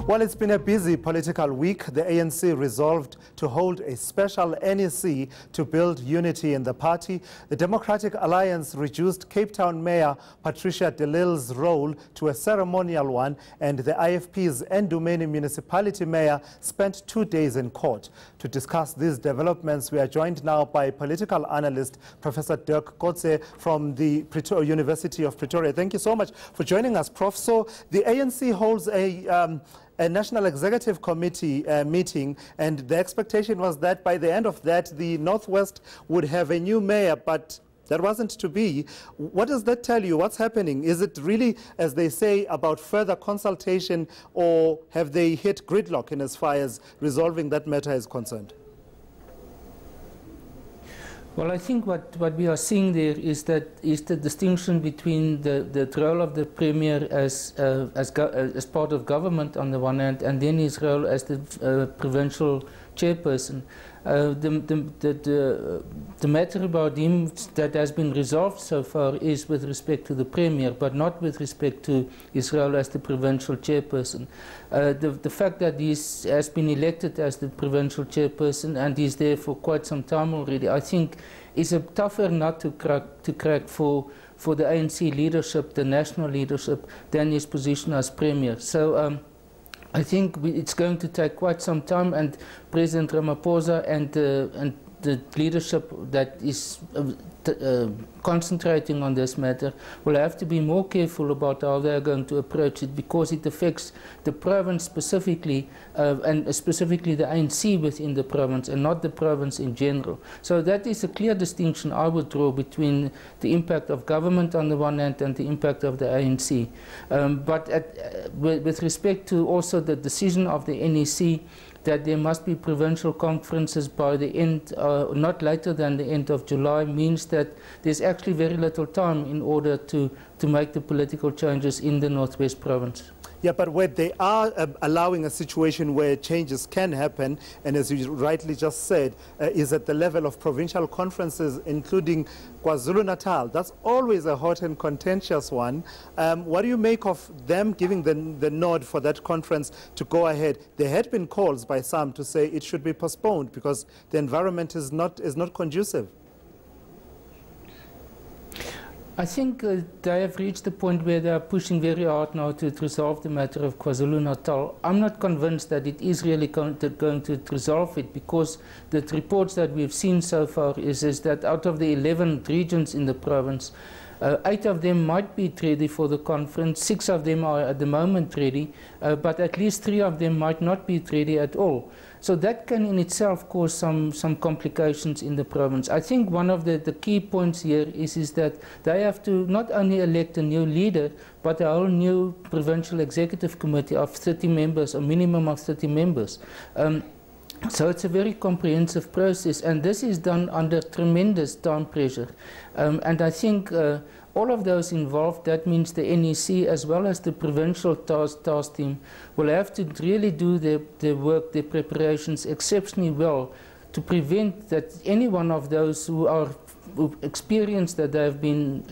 Well, it's been a busy political week. The ANC resolved to hold a special NEC to build unity in the party. The Democratic Alliance reduced Cape Town Mayor Patricia de Lille's role to a ceremonial one, and the IFP's Endumeni Municipality Mayor spent 2 days in court. To discuss these developments, we are joined now by political analyst Professor Dirk Kotze from the University of Pretoria. Thank you so much for joining us, Prof. So the ANC holds a National Executive Committee meeting, and the expectation was that by the end of that, the Northwest would have a new mayor, but that wasn't to be. What does that tell you? What's happening? Is it really, as they say, about further consultation, or have they hit gridlock in as far as resolving that matter is concerned? Well, I think what we are seeing there is the distinction between the role of the Premier as part of government on the one hand, and then his role as the provincial chairperson. The matter about him that has been resolved so far is with respect to the Premier, but not with respect to his role as the provincial chairperson. The fact that he has been elected as the provincial chairperson and he's there for quite some time already, I think is a tougher nut to crack for the ANC leadership, the national leadership, than his position as Premier. So I think it's going to take quite some time, and President Ramaphosa and the leadership that is concentrating on this matter will have to be more careful about how they are going to approach it, because it affects the province specifically, and specifically the ANC within the province, and not the province in general. So that is a clear distinction I would draw between the impact of government on the one hand and the impact of the ANC. But with respect to also the decision of the NEC that there must be provincial conferences by the end, not later than the end of July, means that there's actually very little time in order to make the political changes in the Northwest Province. Yeah, but where they are allowing a situation where changes can happen, and as you rightly just said, is at the level of provincial conferences, including KwaZulu-Natal. That's always a hot and contentious one. What do you make of them giving the nod for that conference to go ahead? There had been calls by some to say it should be postponed because the environment is not conducive. I think they have reached the point where they are pushing very hard now to resolve the matter of KwaZulu-Natal. I'm not convinced that it is really going to resolve it, because the reports that we've seen so far is that out of the 11 regions in the province, 8 of them might be ready for the conference, 6 of them are at the moment ready, but at least 3 of them might not be ready at all. So that can in itself cause some complications in the province. I think one of the key points here is that they have to not only elect a new leader, but a whole new provincial executive committee of 30 members, a minimum of 30 members. So it's a very comprehensive process, and this is done under tremendous time pressure. And I think all of those involved, that means the NEC as well as the provincial task team, will have to really do their work, their preparations exceptionally well, to prevent that any one of those who experience that they have been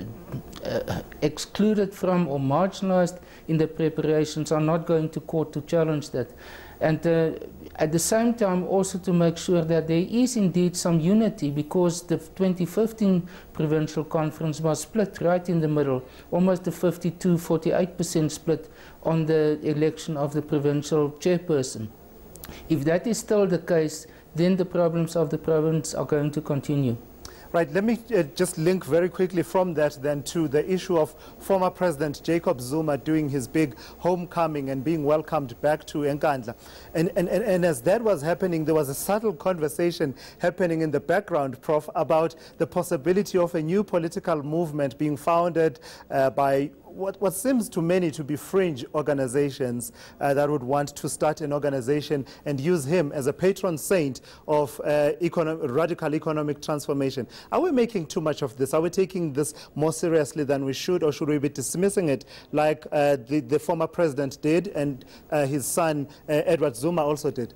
excluded from or marginalized in the preparations are not going to court to challenge that. And at the same time also to make sure that there is indeed some unity, because the 2015 provincial conference was split right in the middle, almost a 52-48% split on the election of the provincial chairperson. If that is still the case, then the problems of the province are going to continue. Right, let me just link very quickly from that then to the issue of former President Jacob Zuma doing his big homecoming and being welcomed back to eNCA. And as that was happening, there was a subtle conversation happening in the background, Prof, about the possibility of a new political movement being founded by what seems to many to be fringe organizations that would want to start an organization and use him as a patron saint of radical economic transformation. Are we making too much of this? Are we taking this more seriously than we should, or should we be dismissing it like the former president did and his son Edward Zuma also did?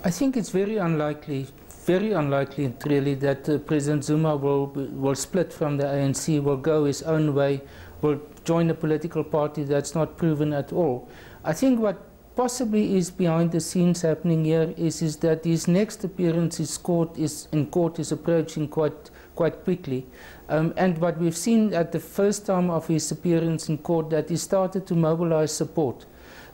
I think it's very unlikely really that President Zuma will split from the ANC, will go his own way will join a political party that's not proven at all. I think what possibly is behind the scenes happening here is that his next appearance in court is approaching quite quickly. And what we've seen at the first time of his appearance in court, that he started to mobilize support.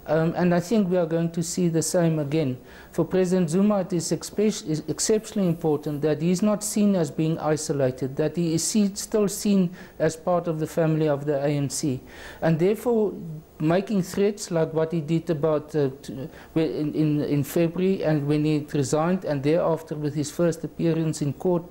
And I think we are going to see the same again. For President Zuma, it is exceptionally important that he is not seen as being isolated, that he is still seen as part of the family of the ANC. And therefore, making threats like what he did about in February and when he resigned, and thereafter with his first appearance in court,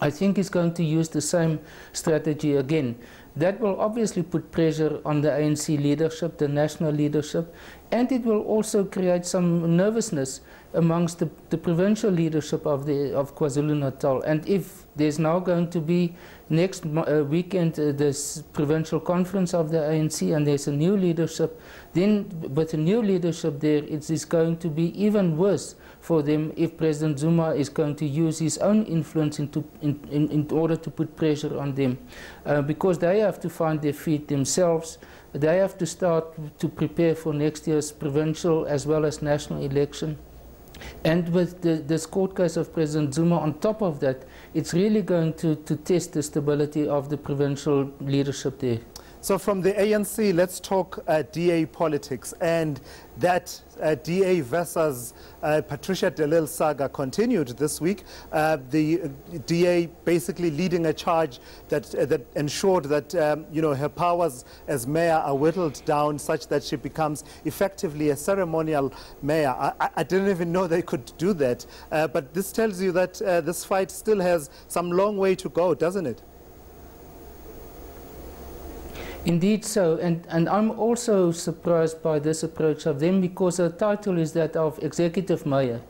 I think he's going to use the same strategy again. That will obviously put pressure on the ANC leadership, the national leadership, and it will also create some nervousness amongst the provincial leadership of KwaZulu-Natal. And if there's now going to be next weekend this provincial conference of the ANC and there's a new leadership, then with a new leadership there, it is going to be even worse for them if President Zuma is going to use his own influence in order to put pressure on them. Because they have to find their feet themselves. They have to start to prepare for next year's provincial as well as national election. And with this court case of President Zuma on top of that, it's really going to test the stability of the provincial leadership there. So from the ANC, let's talk DA politics. And that DA versus Patricia de Lille saga continued this week. The DA basically leading a charge that ensured that her powers as mayor are whittled down such that she becomes effectively a ceremonial mayor. I didn't even know they could do that. But this tells you that this fight still has some long way to go, doesn't it? Indeed so, and I'm also surprised by this approach of them because the title is that of executive mayor.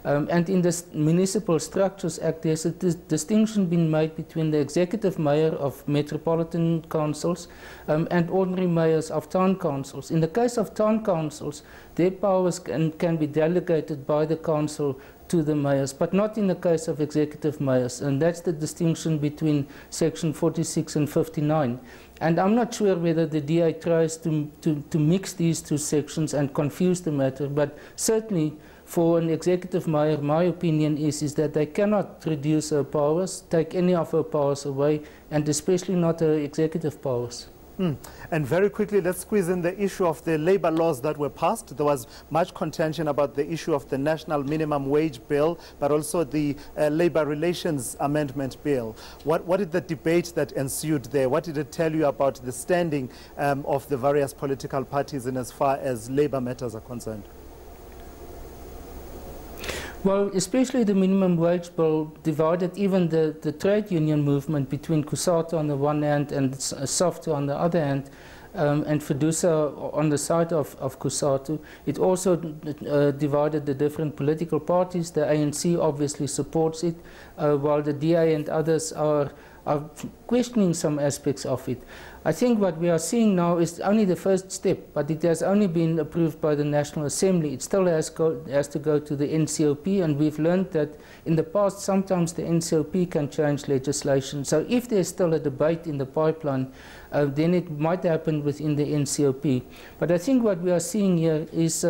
And in the Municipal Structures Act, there's a distinction being made between the executive mayor of metropolitan councils and ordinary mayors of town councils. In the case of town councils, their powers can be delegated by the council to the mayors, but not in the case of executive mayors. And that's the distinction between Section 46 and 59. And I'm not sure whether the DA tries to mix these two sections and confuse the matter, but certainly for an executive mayor, my opinion is that they cannot reduce her powers, take any of her powers away, and especially not her executive powers. And very quickly, let's squeeze in the issue of the labor laws that were passed. There was much contention about the issue of the National Minimum Wage Bill, but also the Labor Relations Amendment Bill. What did the debate that ensued there, what did it tell you about the standing of the various political parties in as far as labor matters are concerned? Well, especially the minimum wage bill divided even the trade union movement between COSATU on the one hand and SAFTU on the other hand, and FEDUSA on the side of COSATU. It also divided the different political parties. The ANC obviously supports it, while the DA and others are questioning some aspects of it. I think what we are seeing now is only the first step, but it has only been approved by the National Assembly. It still has to go to the NCOP, and we've learned that in the past sometimes the NCOP can change legislation. So if there's still a debate in the pipeline, then it might happen within the NCOP. But I think what we are seeing here is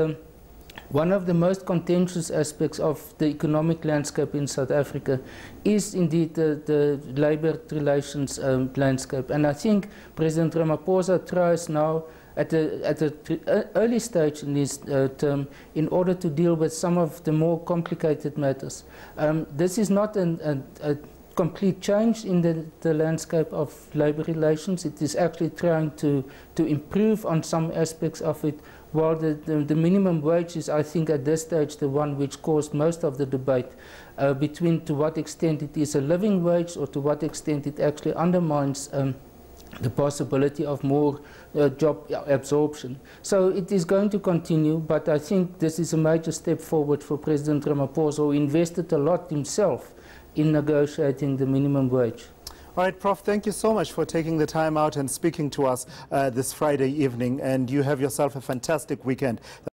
one of the most contentious aspects of the economic landscape in South Africa is indeed the labor relations landscape. And I think President Ramaphosa tries now at an early stage in his term in order to deal with some of the more complicated matters. This is not a complete change in the landscape of labor relations. It is actually trying to improve on some aspects of it, while the minimum wage is, I think, at this stage the one which caused most of the debate between to what extent it is a living wage or to what extent it actually undermines the possibility of more job absorption. So it is going to continue, but I think this is a major step forward for President Ramaphosa, who invested a lot himself in negotiating the minimum wage. All right, Prof, thank you so much for taking the time out and speaking to us this Friday evening, and you have yourself a fantastic weekend.